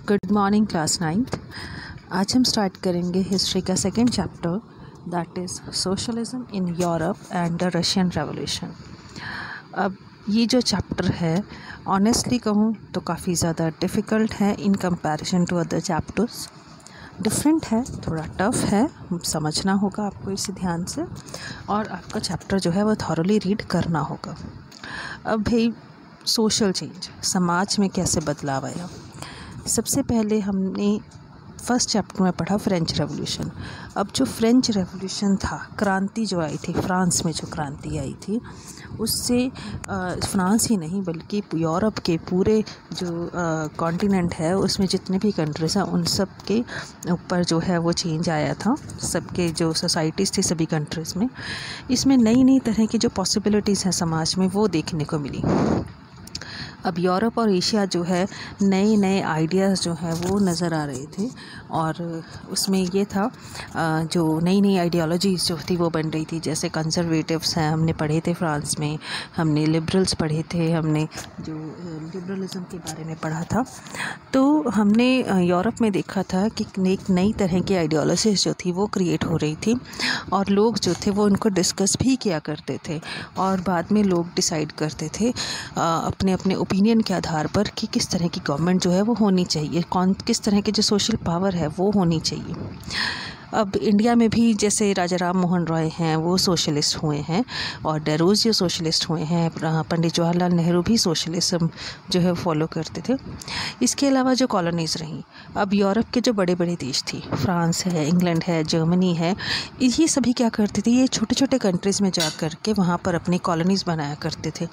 Good morning class 9th। आज हम start करेंगे हिस्ट्री का second chapter, that is socialism in Europe and the Russian revolution. अब ये जो चैप्टर है ऑनेस्टली कहूँ तो काफ़ी ज़्यादा डिफ़िकल्ट है in comparison to other chapters. Different है, थोड़ा टफ़ है, समझना होगा आपको इसे ध्यान से, और आपका चैप्टर जो है वो थॉरली रीड करना होगा। अब भाई सोशल चेंज, समाज में कैसे बदलाव आया। सबसे पहले हमने फर्स्ट चैप्टर में पढ़ा फ्रेंच रेवोल्यूशन। अब जो फ्रेंच रेवोल्यूशन था, क्रांति जो आई थी फ्रांस में, जो क्रांति आई थी उससे फ्रांस ही नहीं बल्कि यूरोप के पूरे जो कॉन्टिनेंट है उसमें जितने भी कंट्रीज़ हैं उन सब के ऊपर जो है वो चेंज आया था। सबके जो सोसाइटीज़ थी सभी कंट्रीज़ में, इसमें नई नई तरह की जो पॉसिबिलिटीज़ हैं समाज में वो देखने को मिली। अब यूरोप और एशिया जो है नए नए आइडियाज़ जो हैं वो नज़र आ रहे थे, और उसमें ये था जो नई नई आइडियोलॉजीज़ जो थी वो बन रही थी। जैसे कंजर्वेटिव्स हैं, हमने पढ़े थे फ्रांस में, हमने लिबरल्स पढ़े थे, हमने जो लिबरलिज्म के बारे में पढ़ा था। तो हमने यूरोप में देखा था कि एक नई तरह की आइडियोलॉजीज़ जो थी वो क्रिएट हो रही थी, और लोग जो थे वो उनको डिस्कस भी किया करते थे, और बाद में लोग डिसाइड करते थे अपने अपने ओपिनियन के आधार पर कि किस तरह की गवर्नमेंट जो है वो होनी चाहिए, किस तरह के जो सोशल पावर है वो होनी चाहिए। अब इंडिया में भी जैसे राजा राम मोहन रॉय हैं वो सोशलिस्ट हुए हैं, और डेरोजियो सोशलिस्ट हुए हैं, पंडित जवाहरलाल नेहरू भी सोशलिज्म जो है फॉलो करते थे। इसके अलावा जो कॉलोनीज़ रहीं, अब यूरोप के जो बड़े बड़े देश थी, फ्रांस है, इंग्लैंड है, जर्मनी है, ये सभी क्या करते थे, ये छोटे छोटे कंट्रीज़ में जा कर के वहाँ पर अपनी कॉलोनीज़ बनाया करते थे।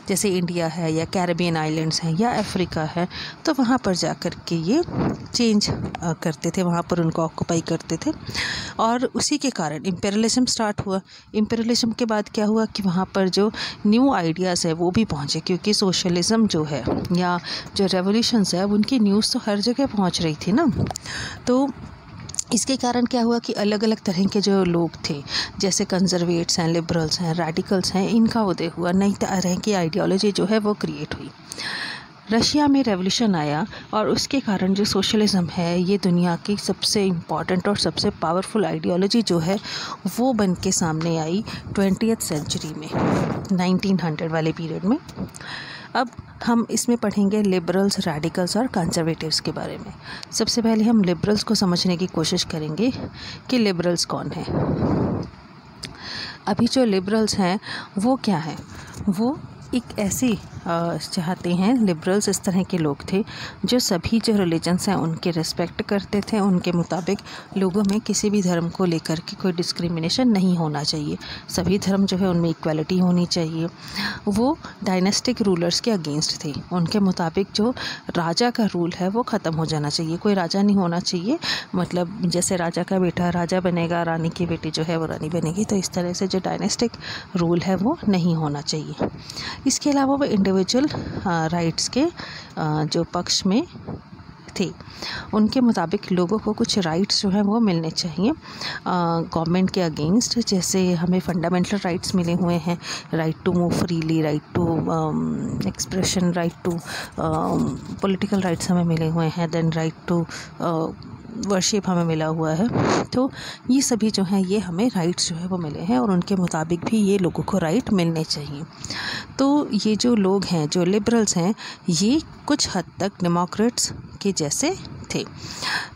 जैसे इंडिया है या कैरेबियन आइलैंड्स हैं या अफ्रीका है, तो वहाँ पर जा कर के ये चेंज करते थे, वहाँ पर उनको ऑक्यूपाई करते थे, और उसी के कारण इम्पेरियलिज्म स्टार्ट हुआ। इम्पेरियलिज्म के बाद क्या हुआ कि वहाँ पर जो न्यू आइडियाज़ है वो भी पहुँचे, क्योंकि सोशलिज्म जो है या जो रेवोल्यूशंस है उनकी न्यूज़ तो हर जगह पहुँच रही थी ना। तो इसके कारण क्या हुआ कि अलग अलग तरह के जो लोग थे, जैसे कंजर्वेट्स हैं, लिबरल्स हैं, रेडिकल्स हैं, इनका उदय हुआ, नई तरह की आइडियोलॉजी जो है वो क्रिएट हुई। रशिया में रेवोल्यूशन आया, और उसके कारण जो सोशलिज्म है ये दुनिया की सबसे इम्पॉर्टेंट और सबसे पावरफुल आइडियोलॉजी जो है वो बन के सामने आई 20th सेंचुरी में, 1900 वाले पीरियड में। अब हम इसमें पढ़ेंगे लिबरल्स, रेडिकल्स और कंजर्वेटिव्स के बारे में। सबसे पहले हम लिबरल्स को समझने की कोशिश करेंगे कि लिबरल्स कौन है। अभी जो लिबरल्स हैं वो क्या है, वो एक ऐसी चाहते हैं, लिबरल्स इस तरह के लोग थे जो सभी जो रिलीजन्स हैं उनके रिस्पेक्ट करते थे। उनके मुताबिक लोगों में किसी भी धर्म को लेकर के कोई डिस्क्रिमिनेशन नहीं होना चाहिए, सभी धर्म जो है उनमें इक्वालिटी होनी चाहिए। वो डायनेस्टिक रूलर्स के अगेंस्ट थे। उनके मुताबिक जो राजा का रूल है वो ख़त्म हो जाना चाहिए, कोई राजा नहीं होना चाहिए, मतलब जैसे राजा का बेटा राजा बनेगा, रानी की बेटी जो है वो रानी बनेगी, तो इस तरह से जो डायनेस्टिक रूल है वो नहीं होना चाहिए। इसके अलावा वो इंडिविजुअल राइट्स के जो पक्ष में थे। उनके मुताबिक लोगों को कुछ राइट्स जो हैं वो मिलने चाहिए गवर्नमेंट के अगेंस्ट। जैसे हमें फंडामेंटल राइट्स मिले हुए हैं, right to move freely, right to expression, right to political rights हमें मिले हुए हैं, देन राइट टू वर्शिप हमें मिला हुआ है। तो ये सभी जो हैं ये हमें राइट्स जो है वो मिले हैं, और उनके मुताबिक भी ये लोगों को राइट मिलने चाहिए। तो ये जो लोग हैं, जो लिबरल्स हैं, ये कुछ हद तक डेमोक्रेट्स के जैसे थे।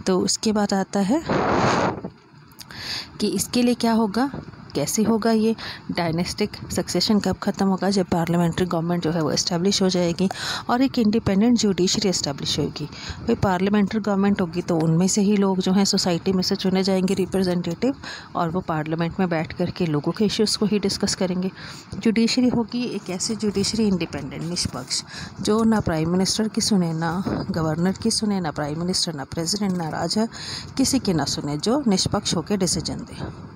तो उसके बाद आता है कि इसके लिए क्या होगा, कैसे होगा ये डायनेस्टिक सक्सेशन, कब ख़त्म होगा, जब पार्लियामेंट्री गवर्नमेंट जो है वो इस्टेब्लिश हो जाएगी और एक इंडिपेंडेंट जुडिशरी इस्टेब्लिश होगी। भाई पार्लियामेंट्री गवर्नमेंट होगी तो उनमें से ही लोग जो हैं सोसाइटी में से चुने जाएंगे रिप्रेजेंटेटिव, और वो पार्लियामेंट में बैठ कर के लोगों के इश्यूज़ को ही डिस्कस करेंगे। जुडिशरी होगी एक ऐसी जुडिशरी, इंडिपेंडेंट, निष्पक्ष, जो ना प्राइम मिनिस्टर की सुने, ना गवर्नर की सुने, ना प्राइम मिनिस्टर, ना प्रेसिडेंट, ना राजा, किसी की ना सुने, जो निष्पक्ष होकर डिसीजन दे।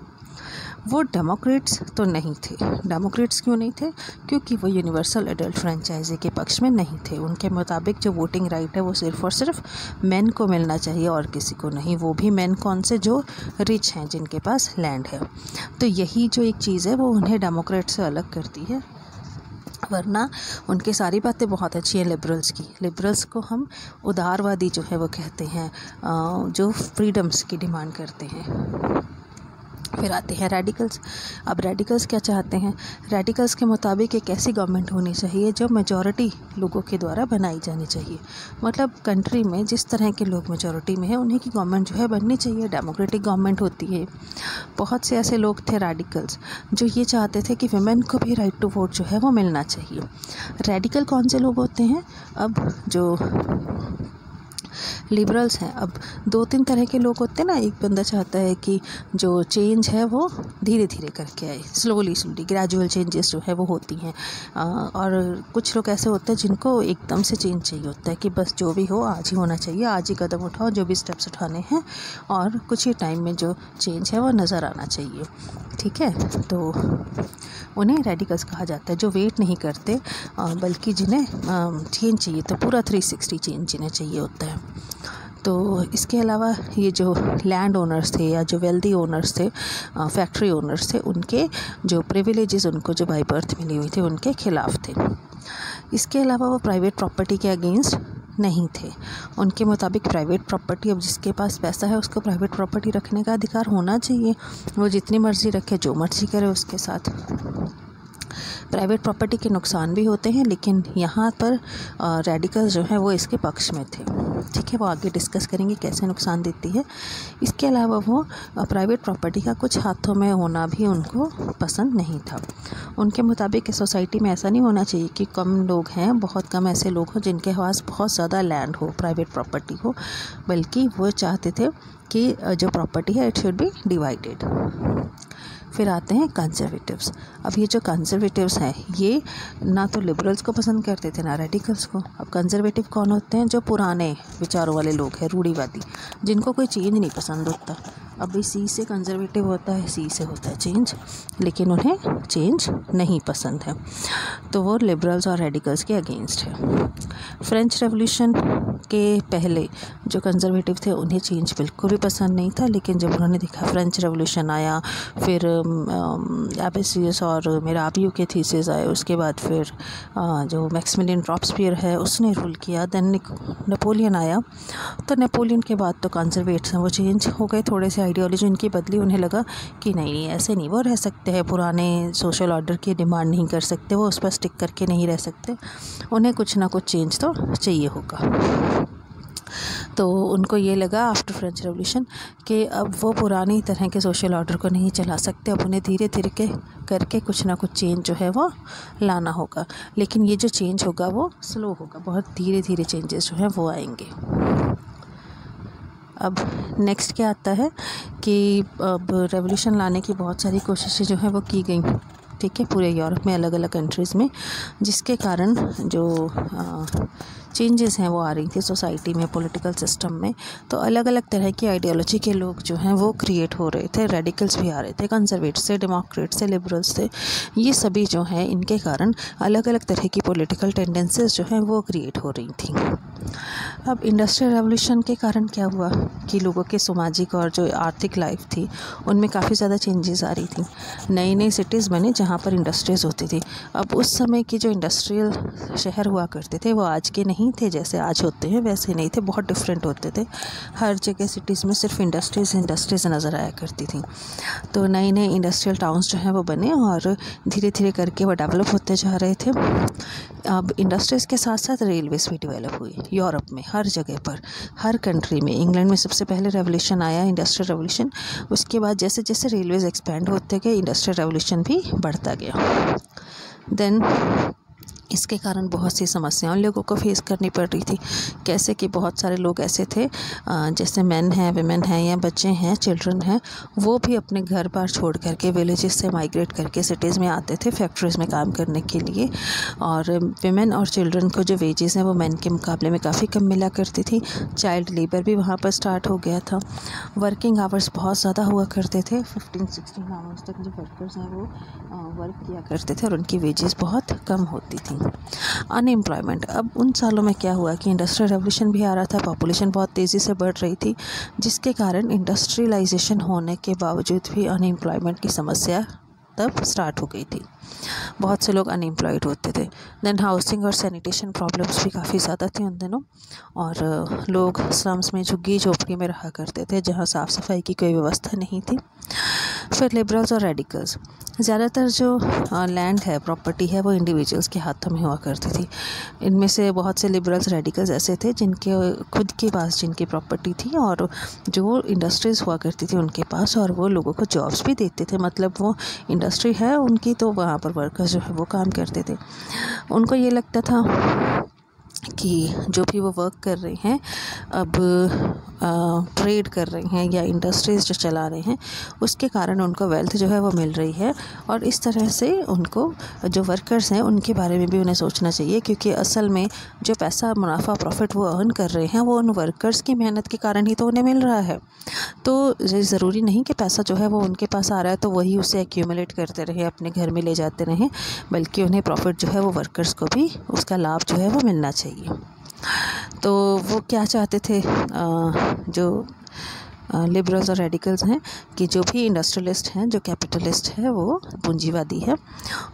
वो डेमोक्रेट्स तो नहीं थे। डेमोक्रेट्स क्यों नहीं थे? क्योंकि वो यूनिवर्सल एडल्ट फ्रेंचाइजी के पक्ष में नहीं थे। उनके मुताबिक जो वोटिंग राइट है वो सिर्फ़ और सिर्फ मेन को मिलना चाहिए और किसी को नहीं, वो भी मेन कौन से, जो रिच हैं, जिनके पास लैंड है। तो यही जो एक चीज़ है वो उन्हें डेमोक्रेट से अलग करती है। वरना उनकी सारी बातें बहुत अच्छी हैं लिबरल्स की। लिबरल्स को हम उदारवादी जो है वो कहते हैं, जो फ्रीडम्स की डिमांड करते हैं। फिर आते हैं रेडिकल्स। अब रेडिकल्स क्या चाहते हैं? रेडिकल्स के मुताबिक एक ऐसी गवर्नमेंट होनी चाहिए जो मेजॉरिटी लोगों के द्वारा बनाई जानी चाहिए। मतलब कंट्री में जिस तरह के लोग मेजॉरिटी में हैं उन्हीं की गवर्नमेंट जो है बननी चाहिए, डेमोक्रेटिक गवर्नमेंट होती है। बहुत से ऐसे लोग थे रेडिकल्स जो ये चाहते थे कि विमेन को भी राइट टू वोट जो है वो मिलना चाहिए। रेडिकल कौन से लोग होते हैं? अब जो लिबरल्स हैं, अब 2-3 तरह के लोग होते हैं ना। एक बंदा चाहता है कि जो चेंज है वो धीरे धीरे करके आए, स्लोली ग्रेजुअल चेंजेस जो है वो होती हैं। और कुछ लोग ऐसे होते हैं जिनको एकदम से चेंज चाहिए होता है कि बस जो भी हो आज ही होना चाहिए, आज ही कदम उठाओ, जो भी स्टेप्स उठाने हैं, और कुछ ही टाइम में जो चेंज है वो नज़र आना चाहिए। ठीक है, तो उन्हें रेडिकल्स कहा जाता है, जो वेट नहीं करते बल्कि जिन्हें चेंज चाहिए तो पूरा 360 चेंज जिन्हें चाहिए होता है। तो इसके अलावा ये जो लैंड ओनर्स थे या जो वेल्दी ओनर्स थे, फैक्ट्री ओनर्स थे, उनके जो प्रिविलेजेस उनको जो बाय बर्थ मिली हुई थी उनके खिलाफ थे। इसके अलावा वो प्राइवेट प्रॉपर्टी के अगेंस्ट नहीं थे। उनके मुताबिक प्राइवेट प्रॉपर्टी, अब जिसके पास पैसा है उसको प्राइवेट प्रॉपर्टी रखने का अधिकार होना चाहिए, वो जितनी मर्ज़ी रखे, जो मर्ज़ी करे उसके साथ। प्राइवेट प्रॉपर्टी के नुकसान भी होते हैं, लेकिन यहाँ पर रेडिकल्स जो हैं वो इसके पक्ष में थे। ठीक है, वो आगे डिस्कस करेंगे कैसे नुकसान देती है। इसके अलावा वो प्राइवेट प्रॉपर्टी का कुछ हाथों में होना भी उनको पसंद नहीं था। उनके मुताबिक सोसाइटी में ऐसा नहीं होना चाहिए कि कम लोग हैं, बहुत कम ऐसे लोग हों जिनके पास बहुत ज़्यादा लैंड हो, प्राइवेट प्रॉपर्टी हो, बल्कि वो चाहते थे कि जो प्रॉपर्टी है इट शुड बी डिवाइडेड। फिर आते हैं कंजर्वेटिव्स। अब ये जो कंजर्वेटिव्स हैं ये ना तो लिबरल्स को पसंद करते थे ना रेडिकल्स को। अब कंजर्वेटिव कौन होते हैं? जो पुराने विचारों वाले लोग हैं, रूढ़िवादी, जिनको कोई चेंज नहीं पसंद होता। अब सी से कंजर्वेटिव होता है, सी से होता है चेंज, लेकिन उन्हें चेंज नहीं पसंद है, तो वो लिबरल्स और रेडिकल्स के अगेंस्ट है। फ्रेंच रेवोल्यूशन के पहले जो कंजर्वेटिव थे उन्हें चेंज बिल्कुल भी पसंद नहीं था, लेकिन जब उन्होंने देखा फ्रेंच रेवोल्यूशन आया, फिर एबेसियस और मिराबियो के थीसिस आए, उसके बाद फिर जो मैक्सिमिलियन रॉबस्पियर है उसने रूल किया, देन नेपोलियन आया, तो नेपोलियन के बाद तो कंजर्वेटिव्स हैं वो चेंज हो गए, थोड़े से आइडियोलॉजी उनकी बदली। उन्हें लगा कि नहीं ऐसे नहीं वो रह सकते हैं, पुराने सोशल ऑर्डर की डिमांड नहीं कर सकते, वो उस पर स्टिक करके नहीं रह सकते, उन्हें कुछ ना कुछ चेंज तो चाहिए होगा। तो उनको ये लगा आफ्टर फ्रेंच रेवोल्यूशन कि अब वो पुरानी तरह के सोशल ऑर्डर को नहीं चला सकते, अब उन्हें धीरे धीरे करके कुछ ना कुछ चेंज जो है वो लाना होगा। लेकिन ये जो चेंज होगा वो स्लो होगा, बहुत धीरे धीरे चेंजेस जो हैं वो आएंगे। अब नेक्स्ट क्या आता है कि अब रेवोल्यूशन लाने की बहुत सारी कोशिशें जो हैं वो की गई, ठीक है, पूरे यूरोप में अलग अलग कंट्रीज़ में, जिसके कारण जो चेंजेस हैं वो आ रही थी सोसाइटी में, पॉलिटिकल सिस्टम में। तो अलग अलग तरह की आइडियोलॉजी के लोग जो हैं वो क्रिएट हो रहे थे, रेडिकल्स भी आ रहे थे, कंजर्वेटिव से, डेमोक्रेट से, लिबरल्स थे, ये सभी जो हैं इनके कारण अलग अलग तरह की पॉलिटिकल टेंडेंसीज जो हैं वो क्रिएट हो रही थी। अब इंडस्ट्रियल रेवोल्यूशन के कारण क्या हुआ कि लोगों के सामाजिक और जो आर्थिक लाइफ थी उनमें काफ़ी ज़्यादा चेंजेस आ रही थी। नई नई सिटीज़ बने जहाँ पर इंडस्ट्रीज़ होती थी। अब उस समय के जो इंडस्ट्रियल शहर हुआ करते थे वो आज के नहीं थे, जैसे आज होते हैं वैसे नहीं थे, बहुत डिफरेंट होते थे। हर जगह सिटीज़ में सिर्फ इंडस्ट्रीज़ नज़र आया करती थी। तो नए नए इंडस्ट्रियल टाउन्स जो हैं वो बने और धीरे धीरे करके वो डेवलप होते जा रहे थे। अब इंडस्ट्रीज़ के साथ साथ रेलवेज़ भी डेवलप हुई यूरोप में, हर जगह पर, हर कंट्री में। इंग्लैंड में सबसे पहले रेवोल्यूशन आया, इंडस्ट्रियल रेवोल्यूशन। उसके बाद जैसे जैसे रेलवेज़ एक्सपेंड होते गए इंडस्ट्रियल रेवोल्यूशन भी बढ़ता गया। देन इसके कारण बहुत सी समस्याओं लोगों को फेस करनी पड़ रही थी। कैसे कि बहुत सारे लोग ऐसे थे जैसे मेन हैं, विमेन हैं या बच्चे हैं, चिल्ड्रन हैं, वो भी अपने घर बार छोड़ करके विलेजेस से माइग्रेट करके सिटीज़ में आते थे फैक्ट्रीज़ में काम करने के लिए। और विमेन और चिल्ड्रन को जो वेजेस हैं वो मेन के मुकाबले में काफ़ी कम मिला करती थी। चाइल्ड लेबर भी वहाँ पर स्टार्ट हो गया था। वर्किंग आवर्स बहुत ज़्यादा हुआ करते थे, 15-16 आवर्स तक जो वर्कर्स हैं वो वर्क किया करते थे और उनकी वेजेस बहुत कम होती थी। अनएम्प्लॉयमेंट, अब उन सालों में क्या हुआ कि इंडस्ट्रियल रेवोल्यूशन भी आ रहा था, पॉपुलेशन बहुत तेज़ी से बढ़ रही थी, जिसके कारण इंडस्ट्रियलाइजेशन होने के बावजूद भी अनएम्प्लॉयमेंट की समस्या तब स्टार्ट हो गई थी। बहुत से लोग अनएम्प्लॉयड होते थे। देन हाउसिंग और सैनिटेशन प्रॉब्लम्स भी काफ़ी ज़्यादा थी उन दिनों, और लोग स्लम्स में झुग्गी झोपड़ी में रहा करते थे जहाँ साफ़ सफाई की कोई व्यवस्था नहीं थी। फिर लिबरल्स और रेडिकल्स, ज़्यादातर जो लैंड है, प्रॉपर्टी है, वो इंडिविजुअल्स के हाथों में हुआ करती थी। इनमें से बहुत से लिबरल्स रेडिकल्स ऐसे थे जिनके खुद के पास जिनकी प्रॉपर्टी थी और जो इंडस्ट्रीज़ हुआ करती थी उनके पास, और वो लोगों को जॉब्स भी देते थे। मतलब वो इंडस्ट्री है उनकी, तो वहाँ पर वर्कर्स जो है वो काम करते थे। उनको ये लगता था कि जो भी वो वर्क कर रहे हैं, अब ट्रेड कर रहे हैं या इंडस्ट्रीज़ जो चला रहे हैं, उसके कारण उनको वेल्थ जो है वो मिल रही है, और इस तरह से उनको जो वर्कर्स हैं उनके बारे में भी उन्हें सोचना चाहिए, क्योंकि असल में जो पैसा, मुनाफा, प्रॉफिट वो अर्न कर रहे हैं वो उन वर्कर्स की मेहनत के कारण ही तो उन्हें मिल रहा है। तो ज़रूरी नहीं कि पैसा जो है वो उनके पास आ रहा है तो वही उसे एक्यूमुलेट करते रहें, अपने घर में ले जाते रहें, बल्कि उन्हें प्रॉफिट जो है वो वर्कर्स को भी उसका लाभ जो है वो मिलना चाहिए। तो वो क्या चाहते थे जो लिबरल्स और रेडिकल्स हैं, कि जो भी इंडस्ट्रियलिस्ट हैं, जो कैपिटलिस्ट है, वो पूंजीवादी है,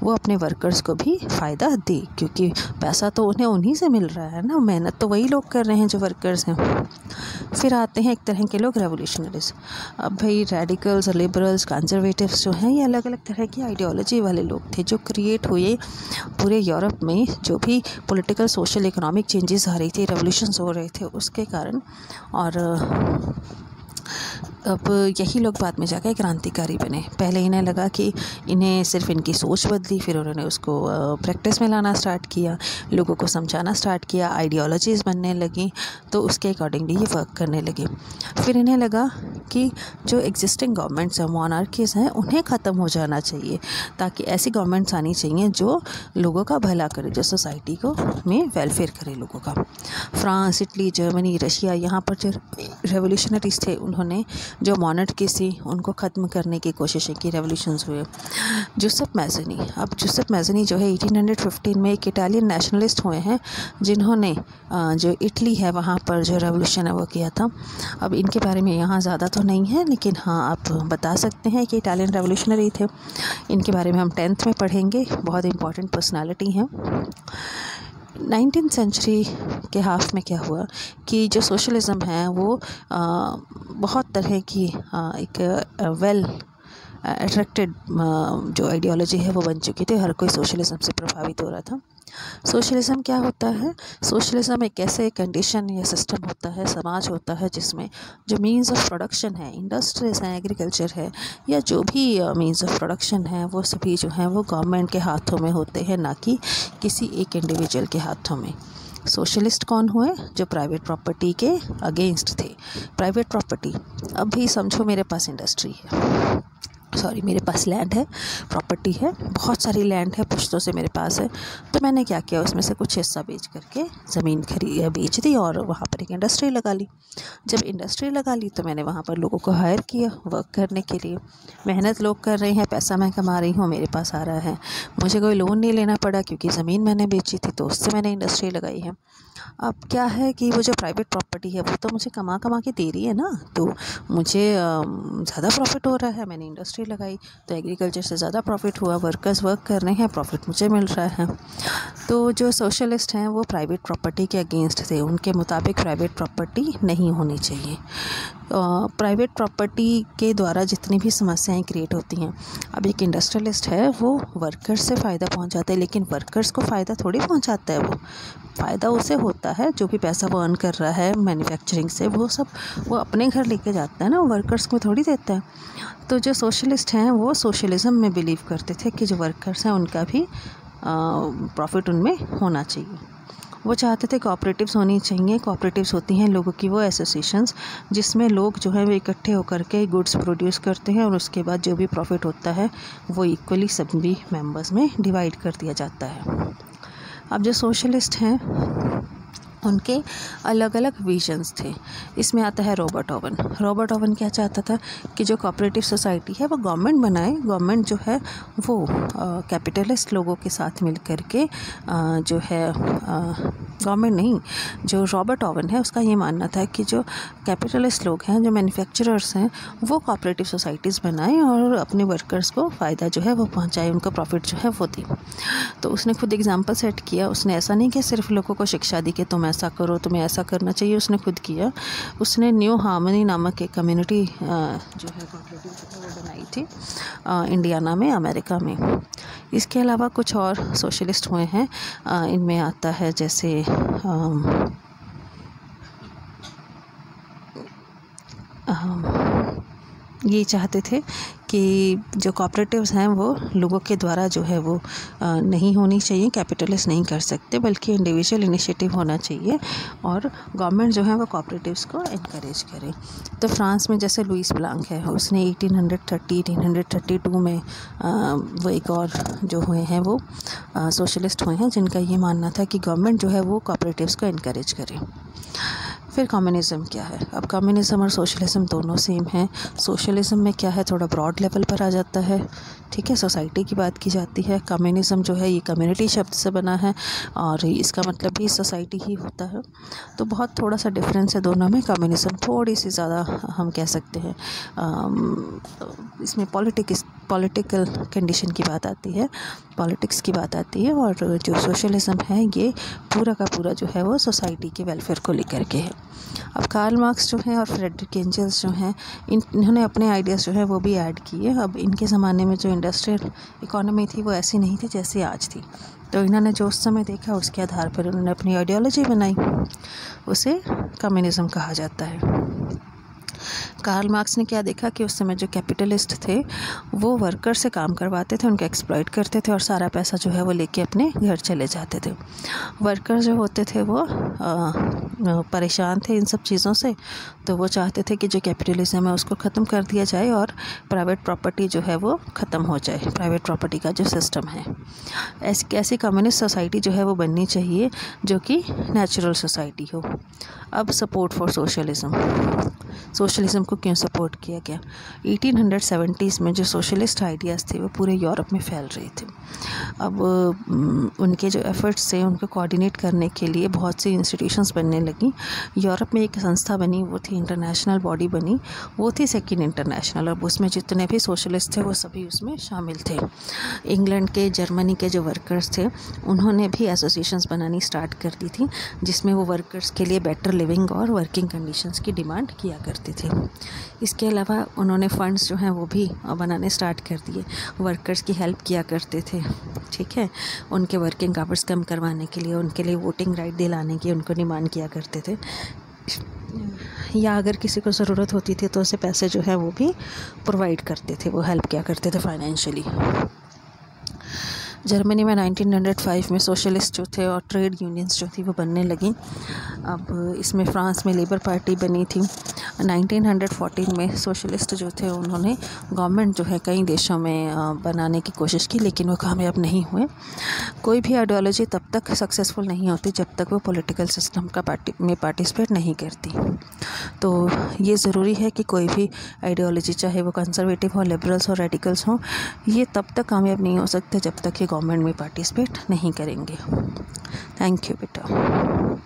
वो अपने वर्कर्स को भी फ़ायदा दे, क्योंकि पैसा तो उन्हें उन्हीं से मिल रहा है ना, मेहनत तो वही लोग कर रहे हैं जो वर्कर्स हैं। फिर आते हैं एक तरह के लोग रेवोल्यूशनरीज। अब भाई रेडिकल्स और लिबरल्स, कंजर्वेटिव्स जो हैं, ये अलग अलग तरह की आइडियोलॉजी वाले लोग थे जो क्रिएट हुए पूरे यूरोप में। जो भी पॉलिटिकल, सोशल, इकोनॉमिक चेंजेस आ रही थी, रेवोल्यूशंस हो रहे थे उसके कारण, और अब यही लोग बाद में जाकर क्रांतिकारी बने। पहले इन्हें लगा कि इन्हें सिर्फ इनकी सोच बदली, फिर उन्होंने उसको प्रैक्टिस में लाना स्टार्ट किया, लोगों को समझाना स्टार्ट किया, आइडियोलॉजीज़ बनने लगी, तो उसके अकॉर्डिंगली ये वर्क करने लगे। फिर इन्हें लगा कि जो एग्जिस्टिंग गवर्नमेंट्स हैं, मोनार्कीज़ हैं, उन्हें ख़त्म हो जाना चाहिए, ताकि ऐसी गवर्नमेंट्स आनी चाहिए जो लोगों का भला करे, जो सोसाइटी को में वेलफेयर करे लोगों का। फ्रांस, इटली, जर्मनी, रशिया, यहाँ पर जो रेवोल्यूशनरीज थे उन्होंने जो मोनार्की थी उनको ख़त्म करने की कोशिशें की, रेवोल्यूशंस हुए। जूसेप मैज़नी, अब जूसेप मैज़नी जो है 1815 में एक इटालियन नेशनलिस्ट हुए हैं, जिन्होंने जो इटली है वहाँ पर जो रेवोल्यूशन है वो किया था। अब इनके बारे में यहाँ ज़्यादा तो नहीं है, लेकिन हाँ आप बता सकते हैं कि इटालियन रेवोल्यूशनरी थे। इनके बारे में हम 10th में पढ़ेंगे, बहुत इंपॉर्टेंट पर्सनालिटी हैं। 19th सेंचुरी के हाफ में क्या हुआ कि जो सोशलिज़म है वो बहुत तरह की एक वेल अट्रैक्टेड जो आइडियोलॉजी है वो बन चुकी थी। हर कोई सोशलिज़म से प्रभावित हो रहा था। सोशलिज़म क्या होता है? सोशलिज़म एक ऐसे कंडीशन या सिस्टम होता है, समाज होता है, जिसमें जो मीन्स ऑफ प्रोडक्शन है, इंडस्ट्रीज हैं, एग्रीकल्चर है, या जो भी मीन्स ऑफ प्रोडक्शन है, वो सभी जो हैं वो गवर्नमेंट के हाथों में होते हैं, ना कि किसी एक इंडिविजुअल के हाथों में। सोशलिस्ट कौन हुए? जो प्राइवेट प्रॉपर्टी के अगेंस्ट थे। प्राइवेट प्रॉपर्टी, अब भी समझो मेरे पास इंडस्ट्री है, मेरे पास लैंड है, प्रॉपर्टी है, बहुत सारी लैंड है, पुश्तों से मेरे पास है, तो मैंने क्या किया, उसमें से कुछ हिस्सा बेच करके ज़मीन बेच दी और वहाँ पर एक इंडस्ट्री लगा ली। जब इंडस्ट्री लगा ली तो मैंने वहाँ पर लोगों को हायर किया वर्क करने के लिए। मेहनत लोग कर रहे हैं, पैसा मैं कमा रही हूँ, मेरे पास आ रहा है, मुझे कोई लोन नहीं लेना पड़ा क्योंकि ज़मीन मैंने बेची थी, तो उससे मैंने इंडस्ट्री लगाई है। अब क्या है कि वो जो प्राइवेट प्रॉपर्टी है वो तो मुझे कमा के दे रही है ना, तो मुझे ज़्यादा प्रॉफिट हो रहा है। मैंने इंडस्ट्री लगाई तो एग्रीकल्चर से ज़्यादा प्रॉफिट हुआ, वर्कर्स वर्क कर रहे हैं, प्रॉफिट मुझे मिल रहा है। तो जो सोशलिस्ट हैं वो प्राइवेट प्रॉपर्टी के अगेंस्ट थे। उनके मुताबिक प्राइवेट प्रॉपर्टी नहीं होनी चाहिए। प्राइवेट प्रॉपर्टी के द्वारा जितनी भी समस्याएं क्रिएट होती हैं, अब एक इंडस्ट्रियलिस्ट है वो वर्कर्स से फ़ायदा पहुंचाता है, लेकिन वर्कर्स को फ़ायदा थोड़ी पहुंचाता है। वो फ़ायदा उसे होता है जो भी पैसा वो अर्न कर रहा है मैन्युफैक्चरिंग से, वो सब वो अपने घर लेके जाता है ना, वर्कर्स को थोड़ी देता है। तो जो सोशलिस्ट हैं वो सोशलिज़म में बिलीव करते थे कि जो वर्कर्स हैं उनका भी प्रॉफिट उनमें होना चाहिए। वो चाहते थे कोऑपरेटिव्स होनी चाहिए। कोऑपरेटिव्स होती हैं लोगों की वो एसोसिएशंस जिसमें लोग जो है वो इकट्ठे होकर के गुड्स प्रोड्यूस करते हैं और उसके बाद जो भी प्रॉफिट होता है वो इक्वली सभी मेंबर्स में डिवाइड कर दिया जाता है। अब जो सोशलिस्ट हैं उनके अलग अलग विजन्स थे। इसमें आता है रॉबर्ट ओवन। रॉबर्ट ओवन क्या चाहता था कि जो कोऑपरेटिव सोसाइटी है वो गवर्नमेंट बनाए। गवर्नमेंट जो है वो कैपिटलिस्ट लोगों के साथ मिल कर के जो है गवर्नमेंट नहीं, जो रॉबर्ट ओवन है उसका ये मानना था कि जो कैपिटलिस्ट लोग हैं, जो मैन्युफैक्चरर्स हैं, वो कोऑपरेटिव सोसाइटीज़ बनाएं और अपने वर्कर्स को फ़ायदा जो है वो पहुंचाएं, उनको प्रॉफिट जो है वो दें। तो उसने खुद एग्जांपल सेट किया। उसने ऐसा नहीं कि सिर्फ लोगों को शिक्षा दी कि तुम ऐसा करो, तुम्हें ऐसा करना चाहिए, उसने खुद किया। उसने न्यू हार्मनी नामक एक कम्युनिटी जो है कोऑपरेटिव जो है वो बनाई थी इंडियाना में, अमेरिका में। इसके अलावा कुछ और सोशलिस्ट हुए हैं। इनमें आता है जैसे ये चाहते थे कि जो कोऑपरेटिव्स हैं वो लोगों के द्वारा जो है वो नहीं होनी चाहिए, कैपिटलिस्ट नहीं कर सकते, बल्कि इंडिविजुअल इनिशिएटिव होना चाहिए और गवर्नमेंट जो है वो कोऑपरेटिव्स को इनकरेज करे। तो फ्रांस में जैसे लुईस ब्लांक है, उसने 1832 में वो एक और जो हुए हैं वो सोशलिस्ट हुए हैं, जिनका ये मानना था कि गवर्नमेंट जो है वो कोऑपरेटिव्स को इनकरेज करे। फिर कम्युनिज़्म क्या है? अब कम्युनिज़्म और सोशलिज़म दोनों सेम हैं। सोशलिज़म में क्या है, थोड़ा ब्रॉड लेवल पर आ जाता है, ठीक है, सोसाइटी की बात की जाती है। कम्युनिज़्म जो है ये कम्युनिटी शब्द से बना है और इसका मतलब भी सोसाइटी ही होता है। तो बहुत थोड़ा सा डिफरेंस है दोनों में। कम्युनिज़्म थोड़ी सी ज़्यादा हम कह सकते हैं, इसमें पॉलिटिकल कंडीशन की बात आती है, पॉलिटिक्स की बात आती है, और जो सोशलिज़म है ये पूरा का पूरा जो है वो सोसाइटी के वेलफेयर को लेकर के है। अब कार्ल मार्क्स जो हैं और फ्रेडरिक एंजल्स जो हैं, इन्होंने अपने आइडियाज़ जो है वो भी ऐड किए। अब इनके ज़माने में जो इंडस्ट्रियल इकोनॉमी थी वो ऐसी नहीं थी जैसी आज थी, तो इन्होंने जो उस समय देखा उसके आधार पर उन्होंने अपनी आइडियोलॉजी बनाई, उसे कम्युनिज़म कहा जाता है। कार्ल मार्क्स ने क्या देखा कि उस समय जो कैपिटलिस्ट थे वो वर्कर से काम करवाते थे, उनको एक्सप्लॉइट करते थे और सारा पैसा जो है वो लेके अपने घर चले जाते थे। वर्कर जो होते थे वो परेशान थे इन सब चीज़ों से, तो वो चाहते थे कि जो कैपिटलिज्म है उसको ख़त्म कर दिया जाए और प्राइवेट प्रॉपर्टी जो है वो ख़त्म हो जाए, प्राइवेट प्रॉपर्टी का जो सिस्टम है। ऐसी कम्युनिस्ट सोसाइटी जो है वो बननी चाहिए जो कि नेचुरल सोसाइटी हो। अब सपोर्ट फॉर सोशलिज़म को क्यों सपोर्ट किया गया? 1870s में जो सोशलिस्ट आइडियाज़ थे वो पूरे यूरोप में फैल रहे थे। अब उनके जो एफ़र्ट्स थे उनको कोऑर्डिनेट करने के लिए बहुत सी इंस्टीट्यूशंस बनने लगी। यूरोप में एक संस्था बनी, वो थी इंटरनेशनल बॉडी बनी, वो थी सेकेंड इंटरनेशनल। अब उसमें जितने भी सोशलिस्ट थे वो सभी उसमें शामिल थे। इंग्लैंड के, जर्मनी के जो वर्कर्स थे उन्होंने भी एसोसिएशंस बनानी स्टार्ट कर दी थी, जिसमें वो वर्कर्स के लिए बेटर लिविंग और वर्किंग कंडीशंस की डिमांड किया करते थे। इसके अलावा उन्होंने फंड्स जो हैं वो भी बनाने स्टार्ट कर दिए, वर्कर्स की हेल्प किया करते थे, ठीक है, उनके वर्किंग आवर्स कम करवाने के लिए, उनके लिए वोटिंग राइट दिलाने की उनको डिमांड किया करते थे, या अगर किसी को ज़रूरत होती थी तो उसे पैसे जो है वो भी प्रोवाइड करते थे, वो हेल्प किया करते थे फाइनेंशियली। जर्मनी में 1905 में सोशलिस्ट जो थे और ट्रेड यूनियंस जो थी वो बनने लगी। अब इसमें फ्रांस में लेबर पार्टी बनी थी। 1914 में सोशलिस्ट जो थे उन्होंने गवर्नमेंट जो है कई देशों में बनाने की कोशिश की, लेकिन वो कामयाब नहीं हुए। कोई भी आइडियोलॉजी तब तक सक्सेसफुल नहीं होती जब तक वो पॉलिटिकल सिस्टम में पार्टिसिपेट नहीं करती। तो ये ज़रूरी है कि कोई भी आइडियोलॉजी, चाहे वो कंजर्वेटिव हो, लिबरल्स हो, रेडिकल्स हो, ये तब तक कामयाब नहीं हो सकते जब तक ये गवर्नमेंट में पार्टिसिपेट नहीं करेंगे। थैंक यू बेटा।